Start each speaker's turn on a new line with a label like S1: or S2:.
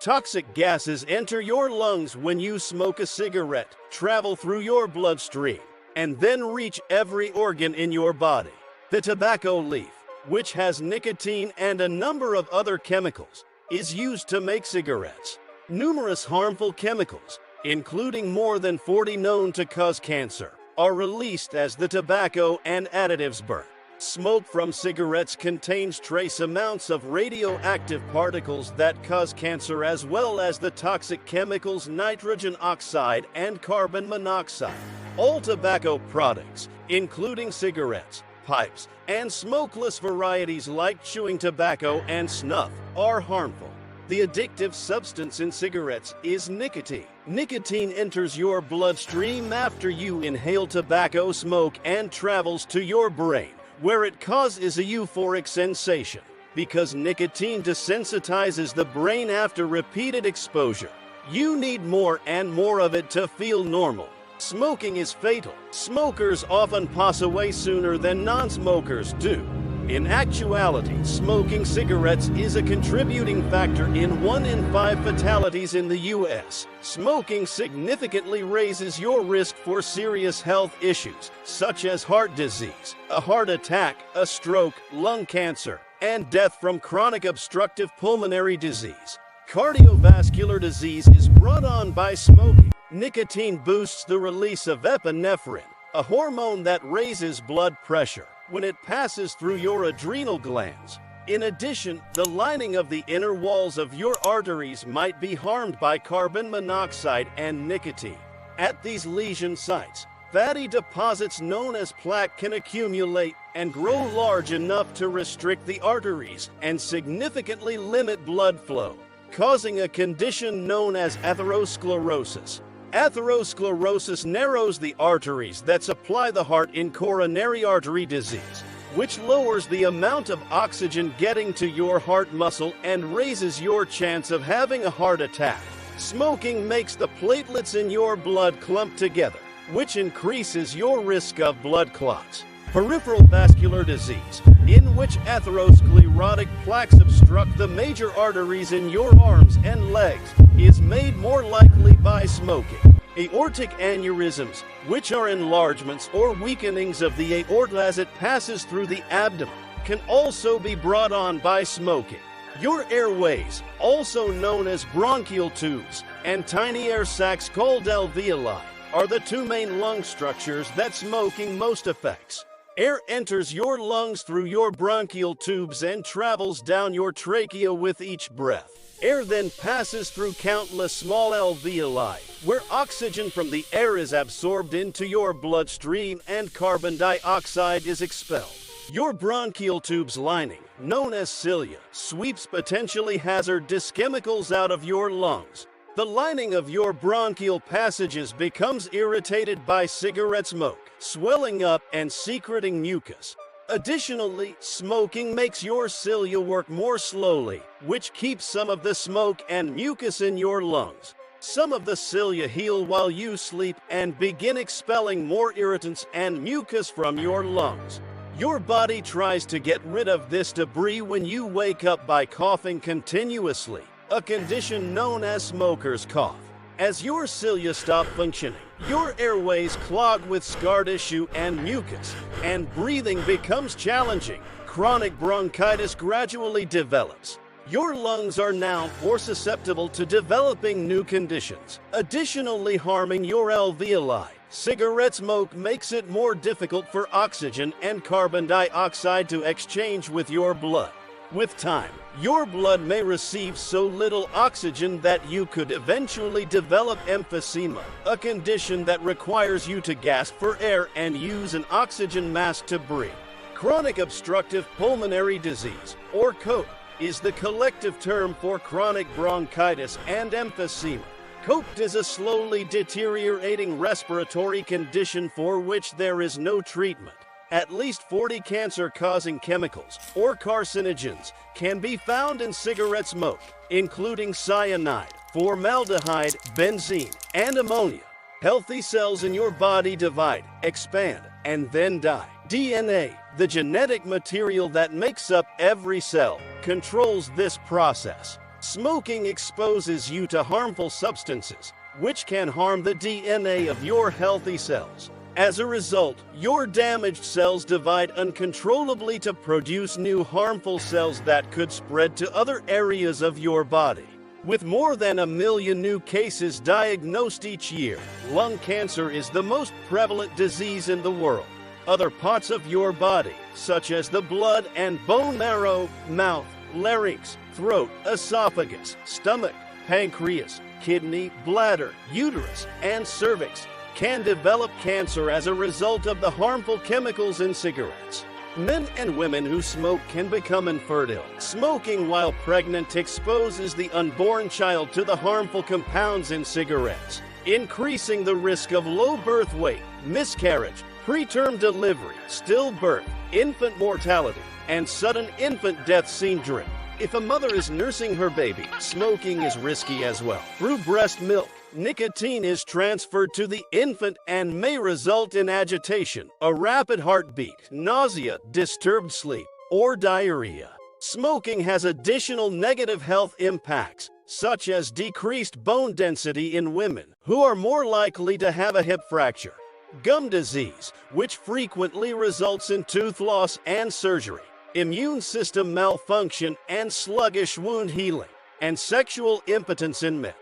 S1: Toxic gases enter your lungs when you smoke a cigarette, travel through your bloodstream, and then reach every organ in your body. The tobacco leaf, which has nicotine and a number of other chemicals, is used to make cigarettes. Numerous harmful chemicals, including more than 40 known to cause cancer, are released as the tobacco and additives burn. Smoke from cigarettes contains trace amounts of radioactive particles that cause cancer, as well as the toxic chemicals nitrogen oxide and carbon monoxide. All tobacco products, including cigarettes, pipes, and smokeless varieties like chewing tobacco and snuff, are harmful. The addictive substance in cigarettes is nicotine. Nicotine enters your bloodstream after you inhale tobacco smoke and travels to your brain, where it causes a euphoric sensation. Because nicotine desensitizes the brain after repeated exposure, you need more and more of it to feel normal. Smoking is fatal. Smokers often pass away sooner than non-smokers do. In actuality, smoking cigarettes is a contributing factor in 1 in 5 fatalities in the U.S. Smoking significantly raises your risk for serious health issues, such as heart disease, a heart attack, a stroke, lung cancer, and death from chronic obstructive pulmonary disease. Cardiovascular disease is brought on by smoking. Nicotine boosts the release of epinephrine, a hormone that raises blood pressure when it passes through your adrenal glands. In addition, the lining of the inner walls of your arteries might be harmed by carbon monoxide and nicotine. At these lesion sites, fatty deposits known as plaque can accumulate and grow large enough to restrict the arteries and significantly limit blood flow, causing a condition known as atherosclerosis. Atherosclerosis narrows the arteries that supply the heart in coronary artery disease, which lowers the amount of oxygen getting to your heart muscle and raises your chance of having a heart attack. Smoking makes the platelets in your blood clump together, which increases your risk of blood clots. Peripheral vascular disease, in which atherosclerotic plaques obstruct the major arteries in your arms and legs, is made more likely by smoking. Aortic aneurysms, which are enlargements or weakenings of the aorta as it passes through the abdomen, can also be brought on by smoking. Your airways, also known as bronchial tubes, and tiny air sacs called alveoli, are the two main lung structures that smoking most affects. Air enters your lungs through your bronchial tubes and travels down your trachea with each breath. Air then passes through countless small alveoli, where oxygen from the air is absorbed into your bloodstream and carbon dioxide is expelled. Your bronchial tube's lining, known as cilia, sweeps potentially hazardous chemicals out of your lungs. The lining of your bronchial passages becomes irritated by cigarette smoke, swelling up and secreting mucus. Additionally, smoking makes your cilia work more slowly, which keeps some of the smoke and mucus in your lungs. Some of the cilia heal while you sleep and begin expelling more irritants and mucus from your lungs. Your body tries to get rid of this debris when you wake up by coughing continuously, a condition known as smoker's cough. As your cilia stop functioning, your airways clog with scar tissue and mucus, and breathing becomes challenging. Chronic bronchitis gradually develops. Your lungs are now more susceptible to developing new conditions, additionally harming your alveoli. Cigarette smoke makes it more difficult for oxygen and carbon dioxide to exchange with your blood. With time, your blood may receive so little oxygen that you could eventually develop emphysema, a condition that requires you to gasp for air and use an oxygen mask to breathe. Chronic obstructive pulmonary disease, or COPD, is the collective term for chronic bronchitis and emphysema. COPD is a slowly deteriorating respiratory condition for which there is no treatment. At least 40 cancer-causing chemicals, or carcinogens, can be found in cigarette smoke, including cyanide, formaldehyde, benzene, and ammonia. Healthy cells in your body divide, expand, and then die. DNA, the genetic material that makes up every cell, controls this process. Smoking exposes you to harmful substances, which can harm the DNA of your healthy cells. As a result, your damaged cells divide uncontrollably to produce new harmful cells that could spread to other areas of your body. With more than 1 million new cases diagnosed each year, lung cancer is the most prevalent disease in the world. Other parts of your body, such as the blood and bone marrow, mouth, larynx, throat, esophagus, stomach, pancreas, kidney, bladder, uterus, and cervix, can develop cancer as a result of the harmful chemicals in cigarettes. Men and women who smoke can become infertile. Smoking while pregnant exposes the unborn child to the harmful compounds in cigarettes, increasing the risk of low birth weight, miscarriage, preterm delivery, stillbirth, infant mortality, and sudden infant death syndrome. If a mother is nursing her baby, smoking is risky as well. Through breast milk, nicotine is transferred to the infant and may result in agitation, a rapid heartbeat, nausea, disturbed sleep, or diarrhea. Smoking has additional negative health impacts, such as decreased bone density in women, who are more likely to have a hip fracture, gum disease, which frequently results in tooth loss and surgery, immune system malfunction and sluggish wound healing, and sexual impotence in men.